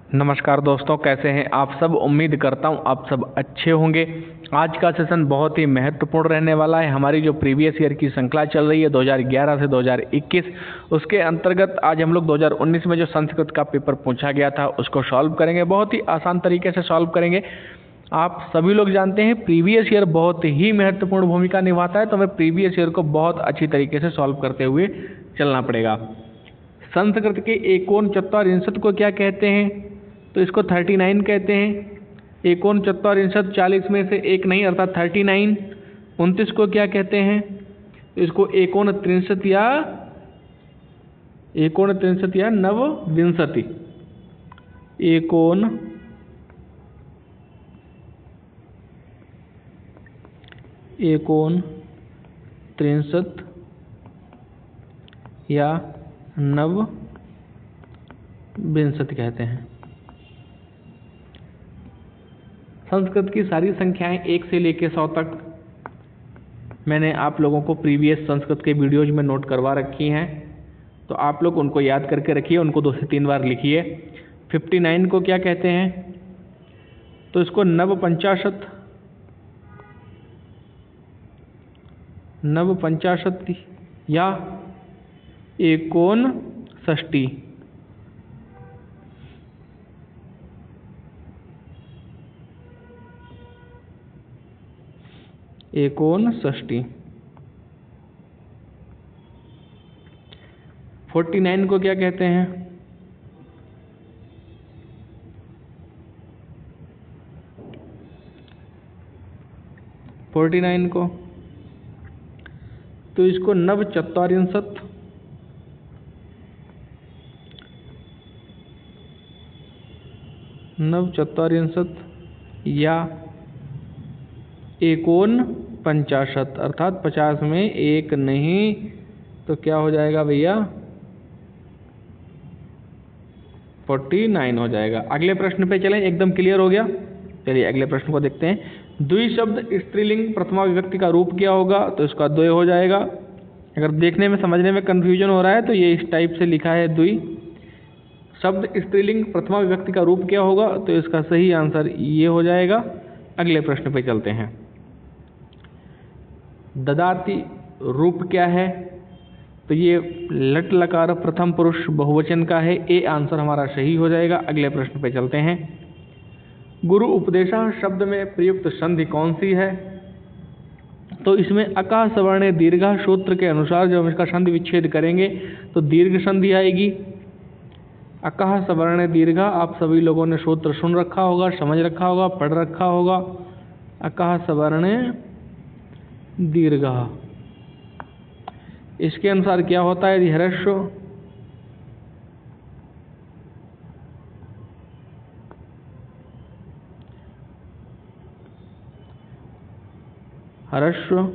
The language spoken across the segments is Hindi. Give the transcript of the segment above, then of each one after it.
नमस्कार दोस्तों, कैसे हैं आप सब। उम्मीद करता हूं आप सब अच्छे होंगे। आज का सेशन बहुत ही महत्वपूर्ण रहने वाला है। हमारी जो प्रीवियस ईयर की श्रृंखला चल रही है 2011 से 2021, उसके अंतर्गत आज हम लोग 2019 में जो संस्कृत का पेपर पूछा गया था उसको सॉल्व करेंगे। बहुत ही आसान तरीके से सॉल्व करेंगे। आप सभी लोग जानते हैं प्रीवियस ईयर बहुत ही महत्वपूर्ण भूमिका निभाता है, तो हमें प्रीवियस ईयर को बहुत अच्छी तरीके से सॉल्व करते हुए चलना पड़ेगा। संस्कृत के एकोन चत्वारिंशत् को क्या कहते हैं? तो इसको 39 कहते हैं। एकोन चत्वारिंशत् 40 में से एक नहीं, अर्थात 39। 29 को क्या कहते हैं? तो इसको एकोन त्रिंशत् या नवविंशति। एकोन त्रिंशत् या नवविंशति कहते हैं। संस्कृत की सारी संख्याएं 1 से लेकर 100 तक मैंने आप लोगों को प्रीवियस संस्कृत के वीडियोज में नोट करवा रखी हैं, तो आप लोग उनको याद करके रखिए, उनको 2 से 3 बार लिखिए। 59 को क्या कहते हैं? तो इसको नवपंचाशत या एकोनषष्टि। एकोनषष्टि। 49 को क्या कहते हैं? तो इसको नवचत्वारिंशत् या एकोनपंचाशत, अर्थात 50 में एक नहीं, तो क्या हो जाएगा भैया? 49 हो जाएगा। अगले प्रश्न पे चलें, एकदम क्लियर हो गया। चलिए अगले प्रश्न को देखते हैं। द्विशब्द स्त्रीलिंग प्रथमा विभक्ति का रूप क्या होगा? तो इसका द्वय हो जाएगा। अगर देखने में समझने में कंफ्यूजन हो रहा है तो ये इस टाइप से लिखा है द्वि। शब्द स्त्रीलिंग प्रथमा विभक्ति का रूप क्या होगा? तो इसका सही आंसर ये हो जाएगा। अगले प्रश्न पे चलते हैं। ददाति रूप क्या है? तो ये लट लकार प्रथम पुरुष बहुवचन का है। ए आंसर हमारा सही हो जाएगा। अगले प्रश्न पे चलते हैं। गुरु उपदेशः शब्द में प्रयुक्त संधि कौन सी है? तो इसमें अकाः सवर्णे दीर्घः सूत्र के अनुसार जब हम इसका संधि विच्छेद करेंगे तो दीर्घ संधि आएगी। अकाः सवर्णे दीर्घः, आप सभी लोगों ने सूत्र सुन रखा होगा, समझ रखा होगा, पढ़ रखा होगा। अकाः सवर्णे दीर्घः, इसके अनुसार क्या होता है? ह्रस्व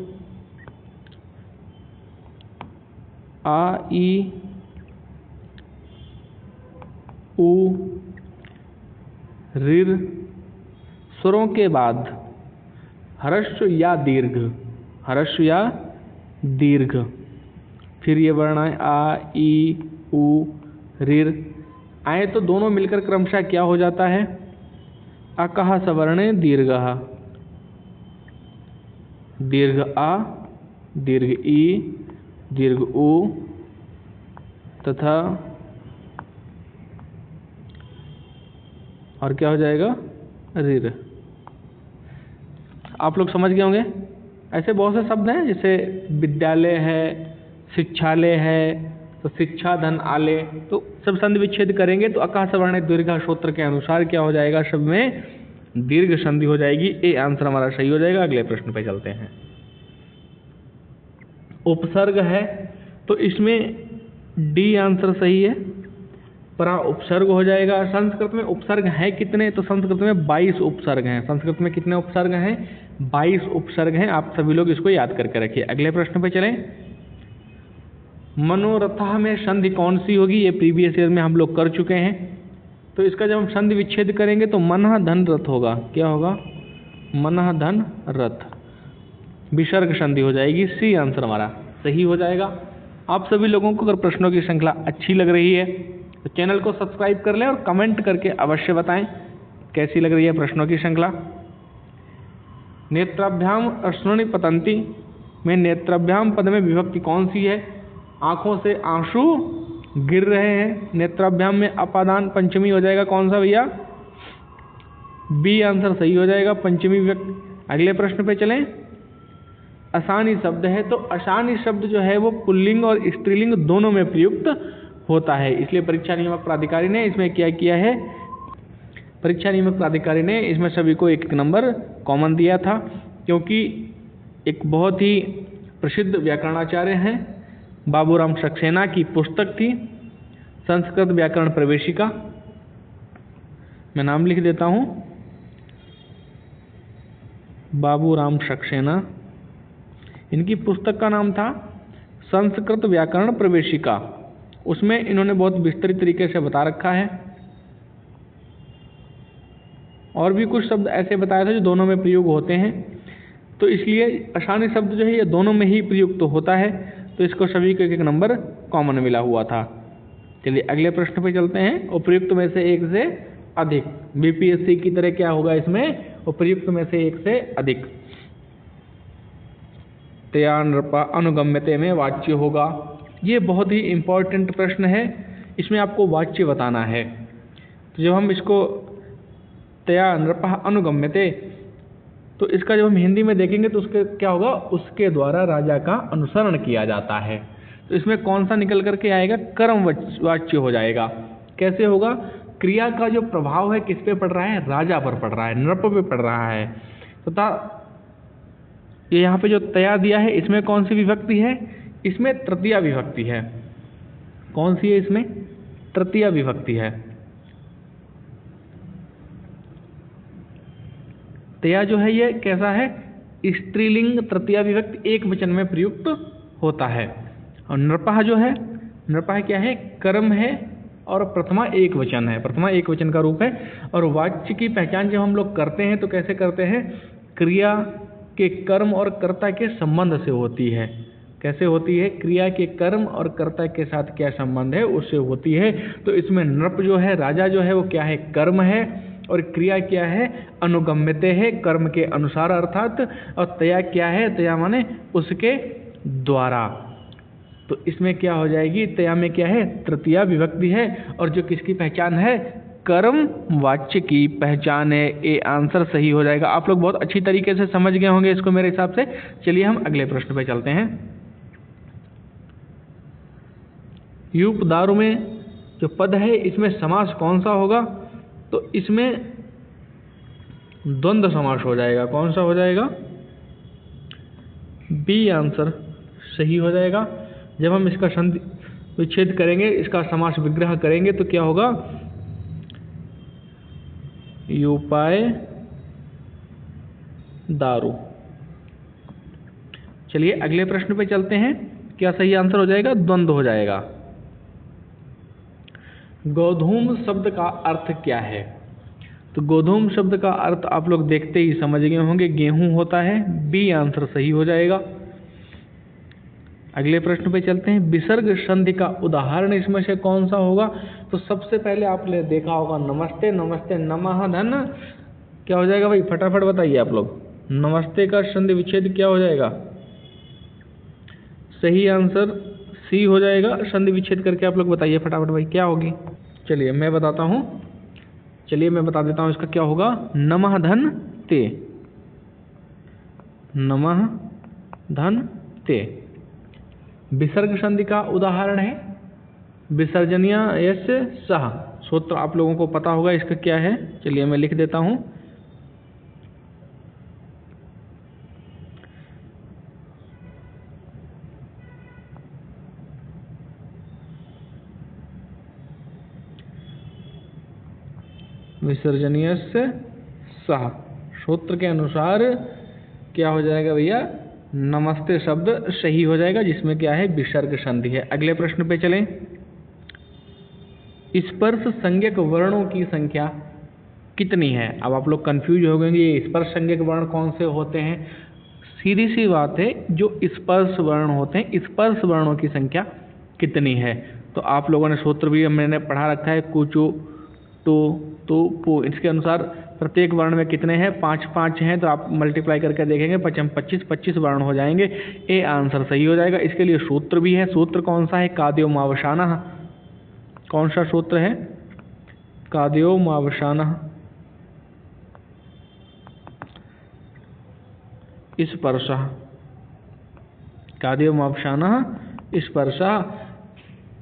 आ ई उ ऋ स्वरों के बाद ह्रस्व या दीर्घ, फिर ये वर्ण आए आ ई उ ऋ आए तो दोनों मिलकर क्रमशः क्या हो जाता है? अकाः सवर्णे दीर्घः, दीर्घ आ, दीर्घ ई, दीर्घ उ तथा और क्या हो जाएगा? ऋ। आप लोग समझ गए होंगे। ऐसे बहुत से शब्द हैं, जैसे विद्यालय है, शिक्षालय है, तो शिक्षा धन आले, तो सब संधि विच्छेद करेंगे तो अकाः सवर्णे दीर्घ सूत्र के अनुसार क्या हो जाएगा? सब में दीर्घ संधि हो जाएगी। ए आंसर हमारा सही हो जाएगा। अगले प्रश्न पे चलते हैं। उपसर्ग है तो इसमें डी आंसर सही है। परा उपसर्ग हो जाएगा। संस्कृत में उपसर्ग है कितने? तो संस्कृत में 22 उपसर्ग हैं। संस्कृत में कितने उपसर्ग हैं? 22 उपसर्ग हैं। आप सभी लोग इसको याद करके रखिए। अगले प्रश्न पे चलें। मनोरथा में संधि कौन सी होगी? ये प्रीवियस ईयर में हम लोग कर चुके हैं। तो इसका जब हम संधि विच्छेद करेंगे तो मनः धन रथ होगा। क्या होगा? मनः धन रथ। विसर्ग संधि हो जाएगी। सी आंसर हमारा सही हो जाएगा। आप सभी लोगों को अगर प्रश्नों की श्रृंखला अच्छी लग रही है तो चैनल को सब्सक्राइब कर लें और कमेंट करके अवश्य बताएं कैसी लग रही है प्रश्नों की श्रृंखला। नेत्राभ्याम अश्रूणि पतंती में नेत्राभ्याम पद में विभक्ति कौन सी है? आंखों से आंसू गिर रहे हैं। नेत्राभ्याम में अपादान पंचमी हो जाएगा कौन सा भैया? बी आंसर सही हो जाएगा, पंचमी विभक्ति। अगले प्रश्न पे चलें। अशानी शब्द है, तो अशानी शब्द जो है वो पुल्लिंग और स्त्रीलिंग दोनों में प्रयुक्त होता है, इसलिए परीक्षा नियामक प्राधिकारी ने इसमें क्या किया है? परीक्षा नियामक प्राधिकारी ने इसमें सभी को एक नंबर कॉमन दिया था, क्योंकि एक बहुत ही प्रसिद्ध व्याकरणाचार्य हैं बाबूराम सक्सेना की पुस्तक थी संस्कृत व्याकरण प्रवेशिका। मैं नाम लिख देता हूँ, बाबूराम सक्सेना। इनकी पुस्तक का नाम था संस्कृत व्याकरण प्रवेशिका। उसमें इन्होंने बहुत विस्तृत तरीके से बता रखा है, और भी कुछ शब्द ऐसे बताए थे जो दोनों में प्रयोग होते हैं, तो इसलिए अशानी शब्द जो है ये दोनों में ही प्रयुक्त होता है, तो इसको सभी को एक नंबर कॉमन मिला हुआ था। चलिए अगले प्रश्न पे चलते हैं। उपयुक्त में से एक से अधिक, बीपीएससी की तरह क्या होगा इसमें? उपयुक्त में से एक से अधिक। तया नृपा अनुगम्यते में वाच्य होगा। ये बहुत ही इम्पोर्टेंट प्रश्न है, इसमें आपको वाच्य बताना है। तो जब हम इसको तया नृपा अनुगम्यते, तो इसका जब हम हिंदी में देखेंगे तो उसके क्या होगा? उसके द्वारा राजा का अनुसरण किया जाता है। तो इसमें कौन सा निकल करके आएगा? कर्म वाच्य हो जाएगा। कैसे होगा? क्रिया का जो प्रभाव है किस पे पड़ रहा है? राजा पर पड़ रहा है, नृप पे पड़ रहा है। तथा ये यहाँ पे जो तया दिया है इसमें कौन सी विभक्ति है? इसमें तृतीया विभक्ति है। कौन सी है इसमें? तृतीया विभक्ति है। तया जो है ये कैसा है? स्त्रीलिंग तृतीया विभक्ति एक वचन में प्रयुक्त होता है। और नृपः जो है, नृपः क्या है? कर्म है और प्रथमा एक वचन है, प्रथमा एक वचन का रूप है। और वाच्य की पहचान जब हम लोग करते हैं तो कैसे करते हैं? क्रिया के कर्म और कर्ता के संबंध से होती है। कैसे होती है? क्रिया के कर्म और कर्ता के साथ क्या संबंध है उससे होती है। तो इसमें नृप जो है, राजा जो है वो क्या है? कर्म है, और क्रिया क्या है? अनुगम्यते है, कर्म के अनुसार अर्थात। और तया क्या है? तया माने उसके द्वारा। तो इसमें क्या हो जाएगी? तया में क्या है? तृतीया विभक्ति है, और जो किसकी पहचान है? कर्म वाच्य की पहचान है। ए आंसर सही हो जाएगा। आप लोग बहुत अच्छी तरीके से समझ गए होंगे इसको मेरे हिसाब से। चलिए हम अगले प्रश्न पे चलते हैं। यूप दारू में जो पद है इसमें समास कौन सा होगा? तो इसमें द्वंद्व समास हो जाएगा। कौन सा हो जाएगा? बी आंसर सही हो जाएगा। जब हम इसका संधि विच्छेद करेंगे, इसका समास विग्रह करेंगे तो क्या होगा? यूपाय दारू। चलिए अगले प्रश्न पे चलते हैं। क्या सही आंसर हो जाएगा? द्वंद्व हो जाएगा। गोधूम शब्द का अर्थ क्या है? तो गोधूम शब्द का अर्थ आप लोग देखते ही समझ गए होंगे, गेहूं होता है। बी आंसर सही हो जाएगा। अगले प्रश्न पे चलते हैं। विसर्ग संधि का उदाहरण इसमें से कौन सा होगा? तो सबसे पहले आपने देखा होगा नमस्ते, नमस्ते नमः धन। क्या हो जाएगा भाई? फटाफट बताइए आप लोग। नमस्ते का संधि विच्छेद क्या हो जाएगा? सही आंसर सी हो जाएगा। संधि विच्छेद करके आप लोग बताइए फटाफट भाई क्या होगी? चलिए मैं बताता हूँ। चलिए मैं बता देता हूँ इसका क्या होगा। नमः धन ते, नमः धन ते। विसर्ग संधि का उदाहरण है विसर्जनीय यस्य सह। सूत्र आप लोगों को पता होगा इसका क्या है। चलिए मैं लिख देता हूँ। विसर्जनीय से सह सूत्र के अनुसार क्या हो जाएगा भैया? नमस्ते शब्द सही हो जाएगा, जिसमें क्या है? विसर्ग संधि है। अगले प्रश्न पे चलें। स्पर्श संज्ञक वर्णों की संख्या कितनी है? अब आप लोग कंफ्यूज हो गए, ये स्पर्श संज्ञक वर्ण कौन से होते हैं? सीधी सी बात है, जो स्पर्श वर्ण होते हैं, स्पर्श वर्णों की संख्या कितनी है? तो आप लोगों ने सूत्र भी मैंने पढ़ा रखा है, कुचु टू तू पू। इसके अनुसार प्रत्येक वर्ण में कितने हैं, 5 हैं, तो आप मल्टीप्लाई करके देखेंगे 25 वर्ण हो जाएंगे। ए आंसर सही हो जाएगा। इसके लिए सूत्र भी है। सूत्र कौन सा है, काद्योमावसानः। कौन सा सूत्र है, काद्योमावसानः स्पर्शः, काद्योमावसानः स्पर्शः।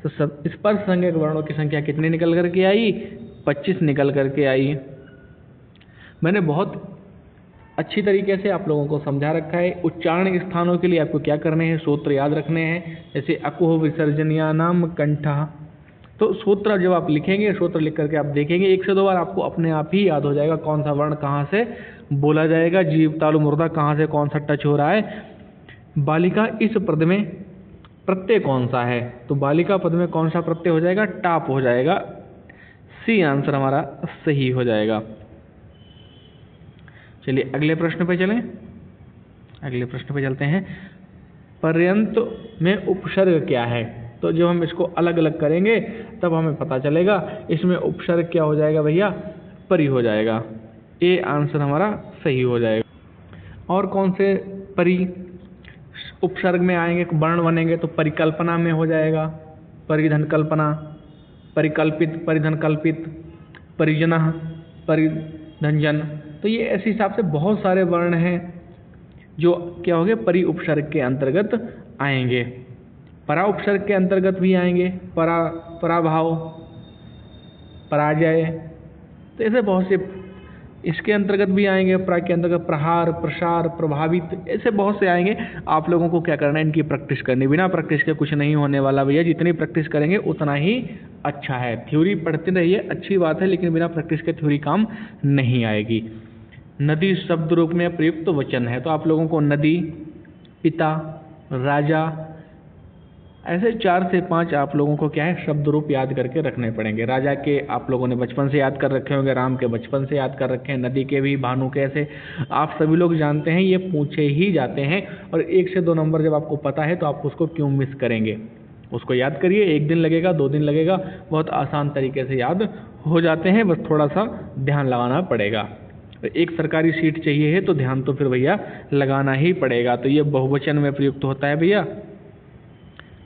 तो सब स्पर्श संज्ञक वर्णों की संख्या कितनी निकल करके आई, 25 निकल करके आई। मैंने बहुत अच्छी तरीके से आप लोगों को समझा रखा है। उच्चारण स्थानों के लिए आपको क्या करने हैं, सूत्र याद रखने हैं। जैसे अकुह विसर्जनीयानाम कंठः, तो सूत्र जब आप लिखेंगे, सूत्र लिख करके आप देखेंगे 1 से 2 बार, आपको अपने आप ही याद हो जाएगा कौन सा वर्ण कहाँ से बोला जाएगा, जीव तालु मुर्दा कहाँ से कौन सा टच हो रहा है। बालिका इस पद में प्रत्यय कौन सा है, तो बालिका पद में कौन सा प्रत्यय हो जाएगा, टाप हो जाएगा। सी आंसर हमारा सही हो जाएगा। चलिए अगले प्रश्न पे चलें। अगले प्रश्न पे चलते हैं। पर्यंत में उपसर्ग क्या है, तो जब हम इसको अलग अलग करेंगे तब हमें पता चलेगा इसमें उपसर्ग क्या हो जाएगा भैया, परि हो जाएगा। ए आंसर हमारा सही हो जाएगा। और कौन से परि उपसर्ग में आएंगे, वर्ण बनेंगे, तो परिकल्पना में हो जाएगा, परिधन कल्पना, परिकल्पित, परिधन कल्पित, परिजनः, परिधनजन। तो ये ऐसे हिसाब से बहुत सारे वर्ण हैं जो क्या हो गए, परि उपसर्ग के अंतर्गत आएंगे। परा उपसर्ग के अंतर्गत भी आएंगे, पराभाव, पराजय, तो ऐसे बहुत से इसके अंतर्गत भी आएंगे। परा के अंतर्गत प्रहार, प्रसार, प्रभावित, ऐसे बहुत से आएंगे। आप लोगों को क्या करना है, इनकी प्रैक्टिस करनी। बिना प्रैक्टिस के कुछ नहीं होने वाला भैया। जितनी प्रैक्टिस करेंगे उतना ही अच्छा है। थ्योरी पढ़ते रहिए, अच्छी बात है, लेकिन बिना प्रैक्टिस के थ्योरी काम नहीं आएगी। नदी शब्द रूप में प्रयुक्त वचन है, तो आप लोगों को नदी, पिता, राजा, ऐसे 4 से 5 आप लोगों को क्या है, शब्द रूप याद करके रखने पड़ेंगे। राजा के आप लोगों ने बचपन से याद कर रखे होंगे, राम के बचपन से याद कर रखे हैं, नदी के भी, भानु के, ऐसे आप सभी लोग जानते हैं, ये पूछे ही जाते हैं। और 1 से 2 नंबर जब आपको पता है तो आप उसको क्यों मिस करेंगे। उसको याद करिए, 1 दिन लगेगा, 2 दिन लगेगा, बहुत आसान तरीके से याद हो जाते हैं, बस थोड़ा सा ध्यान लगाना पड़ेगा। एक सरकारी सीट चाहिए है तो ध्यान तो फिर भैया लगाना ही पड़ेगा। तो ये बहुवचन में प्रयुक्त होता है भैया।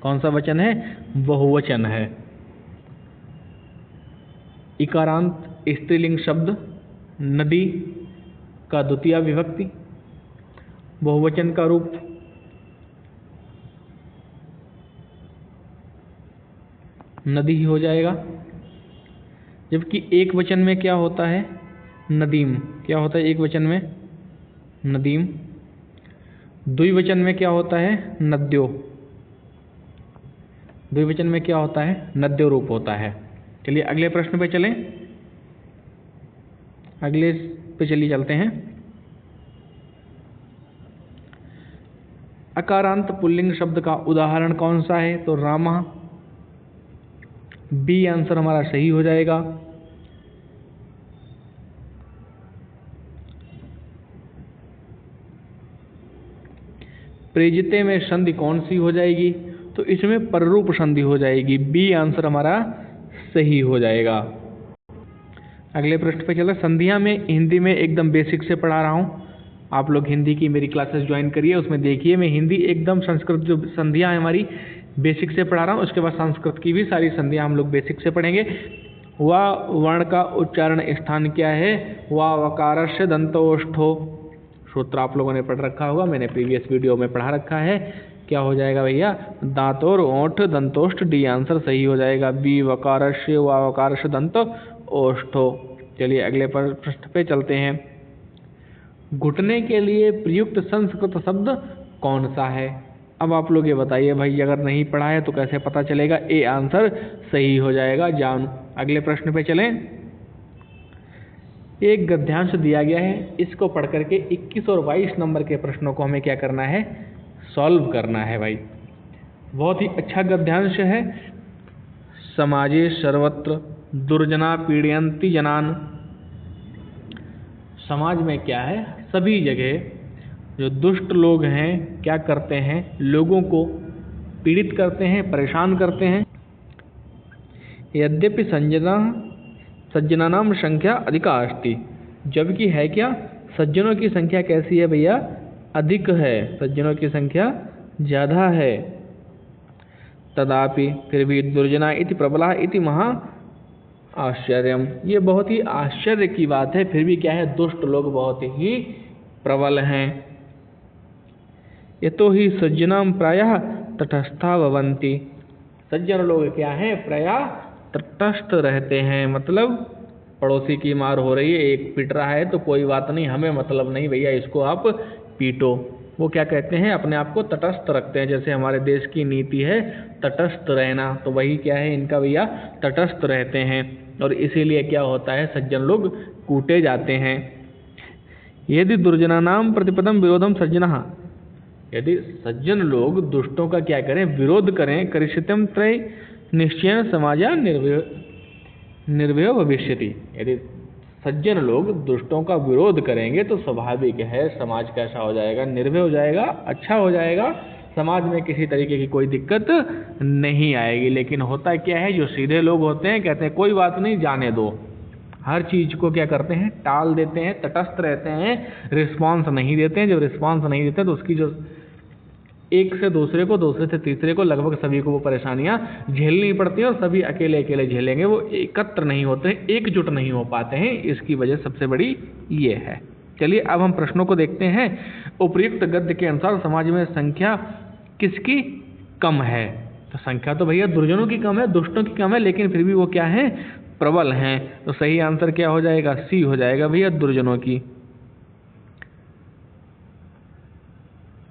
कौन सा वचन है, बहुवचन है। इकारांत स्त्रीलिंग शब्द नदी का द्वितीय विभक्ति, बहुवचन का रूप नदी ही हो जाएगा। जबकि एक वचन में क्या होता है, नदीम। क्या होता है एक वचन में, नदीम। द्विवचन में क्या होता है, नद्यो। द्विवचन में क्या होता है, नद्यो रूप होता है। चलिए अगले प्रश्न पे चलें। अगले पे चलिए चलते हैं। अकारांत पुल्लिंग शब्द का उदाहरण कौन सा है, तो रामा। बी आंसर हमारा सही हो जाएगा। प्रेजिते में संधि कौन सी हो जाएगी, तो इसमें पररूप संधि हो जाएगी। बी आंसर हमारा सही हो जाएगा। अगले प्रश्न पे चले। संधियां में हिंदी में एकदम बेसिक से पढ़ा रहा हूँ। आप लोग हिंदी की मेरी क्लासेस ज्वाइन करिए, उसमें देखिए मैं हिंदी एकदम, संस्कृत जो संधियां हैं हमारी बेसिक से पढ़ा रहा हूँ। उसके बाद संस्कृत की भी सारी संधियां हम लोग बेसिक से पढ़ेंगे। वा वर्ण का उच्चारण स्थान क्या है, वा वकारस्य दंतोष्ठो। सूत्र आप लोगों ने पढ़ रखा होगा, मैंने प्रीवियस वीडियो में पढ़ा रखा है। क्या हो जाएगा भैया, दांत और ओठ दंतोष्ठ। डी आंसर सही हो जाएगा। बी वकारस्य वा वकारस्य दंत ओष्ठो। चलिए अगले प्रश्न पे चलते हैं। घुटने के लिए प्रयुक्त संस्कृत शब्द कौन सा है। अब आप लोग ये बताइए भाई, अगर नहीं पढ़ा है तो कैसे पता चलेगा। ए आंसर सही हो जाएगा, जान। अगले प्रश्न पे चलें। एक गद्यांश दिया गया है, इसको पढ़ करके 21 और 22 नंबर के प्रश्नों को हमें क्या करना है, सॉल्व करना है भाई। बहुत ही अच्छा गद्यांश है। समाजे सर्वत्र दुर्जना पीड़यन्ति जनान। समाज में क्या है, सभी जगह जो दुष्ट लोग हैं क्या करते हैं, लोगों को पीड़ित करते हैं, परेशान करते हैं। यद्यपि सज्जनानां संख्या अधिका अस्ति, जबकि है क्या, सज्जनों की संख्या कैसी है भैया, अधिक है, सज्जनों की संख्या ज़्यादा है। तदापि फिर भी दुर्जना इति प्रबला इति महा आश्चर्यम, ये बहुत ही आश्चर्य की बात है, फिर भी क्या है, दुष्ट लोग बहुत ही प्रबल हैं। यतो ही सज्जनां प्रायः तटस्था भवन्ति, सज्जन लोग क्या हैं, प्रायः तटस्थ रहते हैं, मतलब पड़ोसी की मार हो रही है, एक पीट रहा है तो कोई बात नहीं, हमें मतलब नहीं भैया, इसको आप पीटो। वो क्या कहते हैं, अपने आप को तटस्थ रखते हैं। जैसे हमारे देश की नीति है तटस्थ रहना, तो वही क्या है इनका भैया, तटस्थ रहते हैं। और इसीलिए क्या होता है, सज्जन लोग कूटे जाते हैं। यदि दुर्जनानां प्रतिपदम विरोधम सज्जनः, यदि सज्जन लोग दुष्टों का क्या करें, विरोध करें, करिष्यत्यं त्रय निश्चयेन समाजा निर्भयो भविष्यति, यदि सज्जन लोग दुष्टों का विरोध करेंगे तो स्वाभाविक है समाज कैसा हो जाएगा, निर्भय हो जाएगा, अच्छा हो जाएगा, समाज में किसी तरीके की कोई दिक्कत नहीं आएगी। लेकिन होता क्या है, जो सीधे लोग होते हैं कहते हैं कोई बात नहीं, जाने दो, हर चीज़ को क्या करते हैं, टाल देते हैं, तटस्थ रहते हैं, रिस्पॉन्स नहीं देते हैं। जब रिस्पॉन्स नहीं देते तो उसकी जो एक से दूसरे को, दूसरे से तीसरे को, लगभग सभी को वो परेशानियां झेलनी पड़ती हैं और सभी अकेले अकेले झेलेंगे, वो एकत्र नहीं होते हैं, एकजुट नहीं हो पाते हैं। इसकी वजह सबसे बड़ी ये है। चलिए अब हम प्रश्नों को देखते हैं। उपर्युक्त गद्य के अनुसार समाज में संख्या किसकी कम है, तो संख्या तो भैया दुर्जनों की कम है, दुष्टों की कम है, लेकिन फिर भी वो क्या है, प्रबल हैं। तो सही आंसर क्या हो जाएगा, सी हो जाएगा भैया, दुर्जनों की।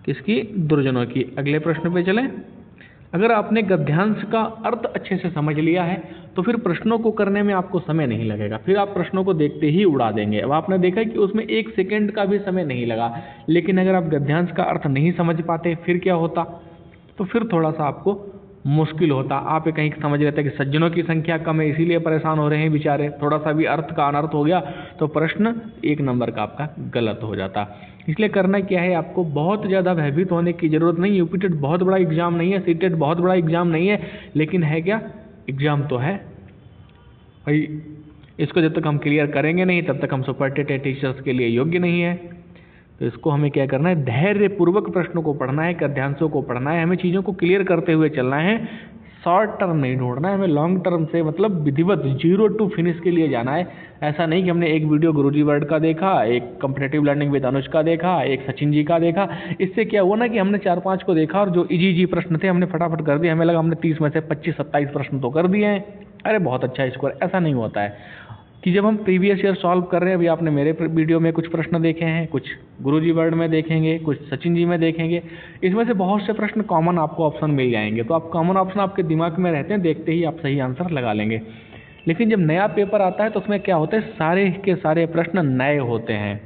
किसकी, दुर्जनों की। अगले प्रश्न पे चलें। अगर आपने गद्यांश का अर्थ अच्छे से समझ लिया है तो फिर प्रश्नों को करने में आपको समय नहीं लगेगा, फिर आप प्रश्नों को देखते ही उड़ा देंगे। अब आपने देखा कि उसमें 1 सेकंड का भी समय नहीं लगा, लेकिन अगर आप गद्यांश का अर्थ नहीं समझ पाते फिर क्या होता, तो फिर थोड़ा सा आपको मुश्किल होता। आप कहीं समझ रहे थे कि सज्जनों की संख्या कम है इसीलिए परेशान हो रहे हैं बेचारे, थोड़ा सा भी अर्थ का अनर्थ हो गया तो प्रश्न 1 नंबर का आपका गलत हो जाता। इसलिए करना क्या है, आपको बहुत ज़्यादा भयभीत होने की ज़रूरत नहीं। यूपीटेट बहुत बड़ा एग्जाम नहीं है, सीटेट बहुत बड़ा एग्जाम नहीं है, लेकिन है क्या, एग्जाम तो है भाई। इसको जब तक हम क्लियर करेंगे नहीं तब तक हम सुपरटेट टीचर्स के लिए योग्य नहीं है। तो इसको हमें क्या करना है, धैर्यपूर्वक प्रश्नों को पढ़ना है, गद्यांशों को पढ़ना है, हमें चीज़ों को क्लियर करते हुए चलना है। शॉर्ट टर्म नहीं ढूंढना है, हमें लॉन्ग टर्म से, मतलब विधिवत 0 to फिनिश के लिए जाना है। ऐसा नहीं कि हमने एक वीडियो गुरुजी वर्ल्ड का देखा, एक कॉम्पिटिटिव लर्निंग विद अनुज का देखा, एक सचिन जी का देखा, इससे क्या हुआ ना कि हमने 4-5 को देखा और जो इजी प्रश्न थे हमने फटाफट कर दिए, हमें लगा हमने 30 में से 25-27 प्रश्न तो कर दिए हैं, अरे बहुत अच्छा स्कोर। ऐसा नहीं होता है कि जब हम प्रीवियस ईयर सॉल्व कर रहे हैं, अभी आपने मेरे वीडियो में कुछ प्रश्न देखे हैं, कुछ गुरुजी वर्ल्ड में देखेंगे, कुछ सचिन जी में देखेंगे, इसमें से बहुत से प्रश्न कॉमन आपको ऑप्शन मिल जाएंगे। तो आप कॉमन ऑप्शन आपके दिमाग में रहते हैं, देखते ही आप सही आंसर लगा लेंगे। लेकिन जब नया पेपर आता है तो उसमें क्या होता है, सारे के सारे प्रश्न नए होते हैं।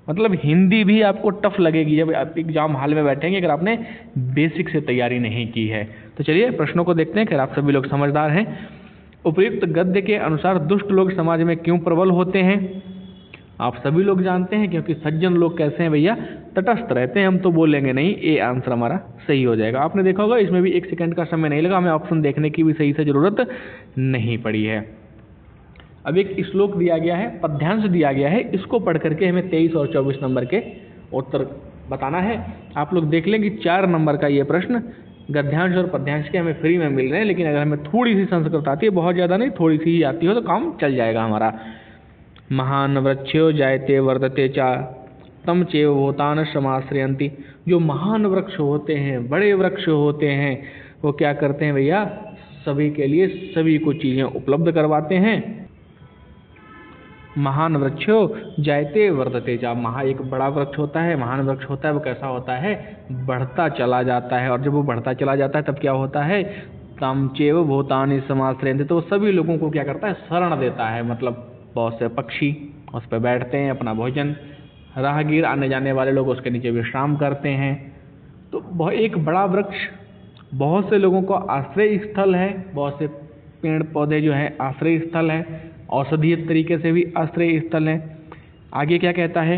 मतलब हिंदी भी आपको टफ लगेगी जब आप एग्जाम हॉल में बैठेंगे, अगर आपने बेसिक से तैयारी नहीं की है। तो चलिए प्रश्नों को देखते हैं, अगर आप सभी लोग समझदार हैं। उपयुक्त गद्य के अनुसार दुष्ट लोग समाज में क्यों प्रबल होते हैं, आप सभी लोग जानते हैं, क्योंकि सज्जन लोग कैसे हैं भैया, तटस्थ रहते हैं। हम तो बोलेंगे नहीं, ए आंसर हमारा सही हो जाएगा। आपने देखा होगा इसमें भी 1 सेकंड का समय नहीं लगा, हमें ऑप्शन देखने की भी सही से जरूरत नहीं पड़ी है। अब एक श्लोक दिया गया है, पद्यांश दिया गया है, इसको पढ़ करके हमें 23 और 24 नंबर के उत्तर बताना है। आप लोग देख लें कि 4 नंबर का ये प्रश्न गद्यांश और पद्यांश के हमें फ्री में मिल रहे हैं, लेकिन अगर हमें थोड़ी सी संस्कृत आती है, बहुत ज़्यादा नहीं, थोड़ी सी ही आती हो तो काम चल जाएगा हमारा। महान वृक्षो जायते वर्धते चा तम चेव भूतान समाश्रयंती, जो महान वृक्ष होते हैं, बड़े वृक्ष होते हैं, वो क्या करते हैं भैया, सभी के लिए सभी को चीज़ें उपलब्ध करवाते हैं। महान वृक्षो जायते वर्धते जा, एक बड़ा वृक्ष होता है, महान वृक्ष होता है, वो कैसा होता है, बढ़ता चला जाता है। और जब वो बढ़ता चला जाता है तब क्या होता है, तम चेव भूतानि समाश्रयन्ते, तो सभी लोगों को क्या करता है, शरण देता है। मतलब बहुत से पक्षी उस पर बैठते हैं, अपना भोजन, राहगीर आने जाने वाले लोग उसके नीचे विश्राम करते हैं। तो एक बड़ा वृक्ष बहुत से लोगों को आश्रय स्थल है, बहुत से पेड़ पौधे जो हैं आश्रय स्थल है, औषधीय तरीके से भी आश्रय स्थल है। आगे क्या कहता है,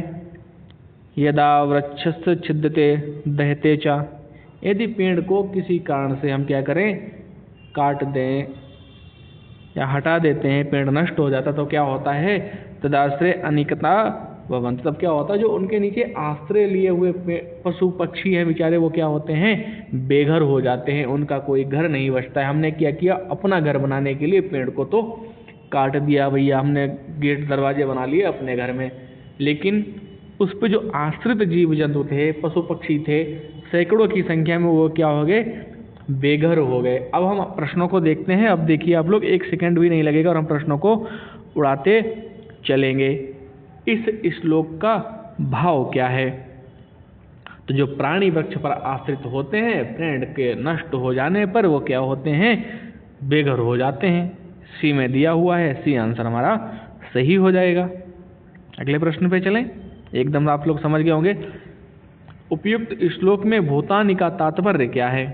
यदा वृक्षस्य छिद्यते दहते चा, यदि पेड़ को किसी कारण से हम क्या करें, काट दें, या हटा देते हैं, पेड़ नष्ट हो जाता तो क्या होता है, तदाश्रय अनिकता भवन्ति, तब क्या होता है जो उनके नीचे आश्रय लिए हुए पशु पक्षी हैं बेचारे, वो क्या होते हैं, बेघर हो जाते हैं, उनका कोई घर नहीं बचता है। हमने क्या किया, अपना घर बनाने के लिए पेड़ को तो काट दिया भैया, हमने गेट दरवाजे बना लिए अपने घर में, लेकिन उस पर जो आश्रित जीव जंतु थे, पशु पक्षी थे, सैकड़ों की संख्या में, वो क्या हो गए, बेघर हो गए। अब हम प्रश्नों को देखते हैं। अब देखिए आप लोग, 1 सेकंड भी नहीं लगेगा और हम प्रश्नों को उड़ाते चलेंगे। इस श्लोक का भाव क्या है, तो जो प्राणी वृक्ष पर आश्रित होते हैं, पेड़ के नष्ट हो जाने पर वो क्या होते हैं, बेघर हो जाते हैं। सी में दिया हुआ है, सी आंसर हमारा सही हो जाएगा। अगले प्रश्न पे चलें, एकदम आप लोग समझ गए होंगे। उपयुक्त श्लोक में भूतानि का तात्पर्य क्या है,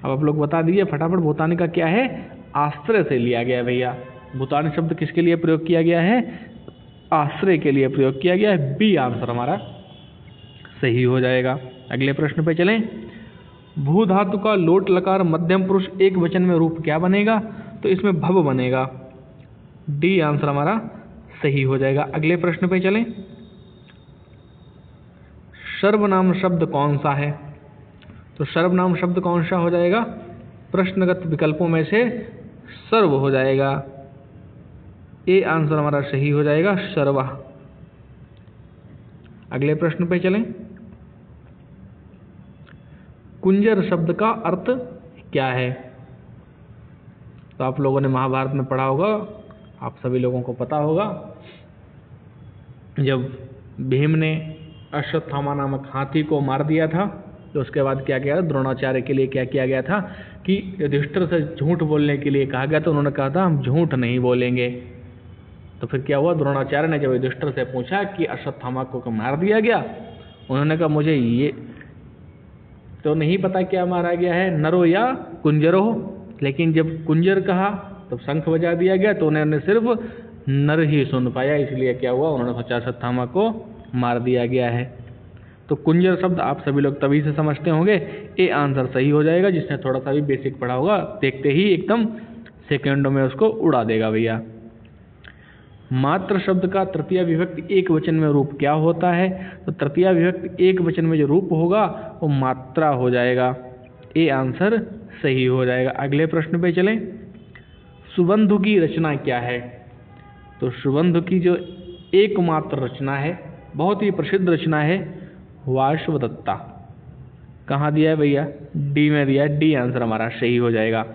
अब आप लोग बता दीजिए फटाफट। भूतानि का क्या है, आश्रय से लिया गया है भैया। भूतानि शब्द किसके लिए प्रयोग किया गया है, आश्रय के लिए प्रयोग किया गया है। बी आंसर हमारा सही हो जाएगा। अगले प्रश्न पे चलें। भू धातु का लोट लकार मध्यम पुरुष एक वचन में रूप क्या बनेगा, तो इसमें भव बनेगा। डी आंसर हमारा सही हो जाएगा। अगले प्रश्न पे चलें। सर्वनाम शब्द कौन सा है, तो सर्वनाम शब्द कौन सा हो जाएगा, प्रश्नगत विकल्पों में से सर्व हो जाएगा। ए आंसर हमारा सही हो जाएगा, सर्वा। अगले प्रश्न पे चलें। कुंजर शब्द का अर्थ क्या है, तो आप लोगों ने महाभारत में पढ़ा होगा, आप सभी लोगों को पता होगा, जब भीम ने अश्वत्थामा नामक हाथी को मार दिया था, तो उसके बाद क्या किया, द्रोणाचार्य के लिए क्या किया गया था कि युधिष्ठिर से झूठ बोलने के लिए कहा गया, तो उन्होंने कहा था हम झूठ नहीं बोलेंगे। तो फिर क्या हुआ, द्रोणाचार्य ने जब युधिष्ठिर से पूछा कि अश्वत्थामा को मार दिया गया, उन्होंने कहा मुझे ये तो नहीं पता क्या मारा गया है, नरो या कुंजरो, लेकिन जब कुंजर कहा तब शंख बजा दिया गया, तो उन्होंने सिर्फ नर ही सुन पाया, इसलिए क्या हुआ, उन्होंने सोचा अश्वत्थामा को मार दिया गया है। तो कुंजर शब्द आप सभी लोग तभी से समझते होंगे। ए आंसर सही हो जाएगा, जिसने थोड़ा सा भी बेसिक पढ़ा होगा, देखते ही एकदम सेकेंडों में उसको उड़ा देगा भैया। मात्र शब्द का तृतीय विभक्ति एक वचन में रूप क्या होता है, तो तृतीय विभक्ति एक वचन में जो रूप होगा वो मात्रा हो जाएगा। ए आंसर सही हो जाएगा। अगले प्रश्न पे चलें। सुबंधु की रचना क्या है, तो सुबंधु की जो एकमात्र रचना है, बहुत ही प्रसिद्ध रचना है, वार्ष्वदत्ता। कहाँ दिया है भैया, डी में दिया है, डी आंसर हमारा सही हो जाएगा।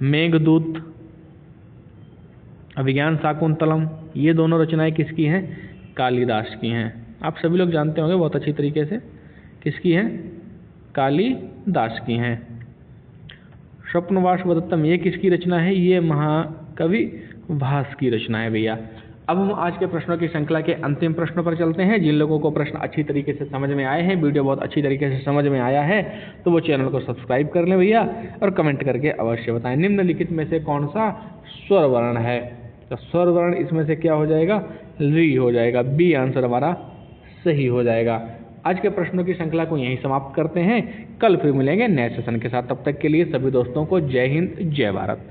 मेघदूत, अभिज्ञान शाकुंतलम, ये दोनों रचनाएं किसकी हैं, कालिदास की हैं। आप सभी लोग जानते होंगे बहुत अच्छी तरीके से, किसकी हैं, कालिदास की हैं। स्वप्नवासवदत्तम, ये किसकी रचना है, ये महाकवि भास की रचना है भैया। अब हम आज के प्रश्नों की श्रृंखला के अंतिम प्रश्न पर चलते हैं। जिन लोगों को प्रश्न अच्छी तरीके से समझ में आए हैं, वीडियो बहुत अच्छी तरीके से समझ में आया है, तो वो चैनल को सब्सक्राइब कर लें भैया, और कमेंट करके अवश्य बताएं निम्नलिखित में से कौन सा स्वर वर्ण है, तो स्वर वर्ण इसमें से क्या हो जाएगा, री हो जाएगा। बी आंसर हमारा सही हो जाएगा। आज के प्रश्नों की श्रृंखला को यहीं समाप्त करते हैं, कल फिर मिलेंगे नए सेशन के साथ। तब तक के लिए सभी दोस्तों को जय हिंद, जय भारत।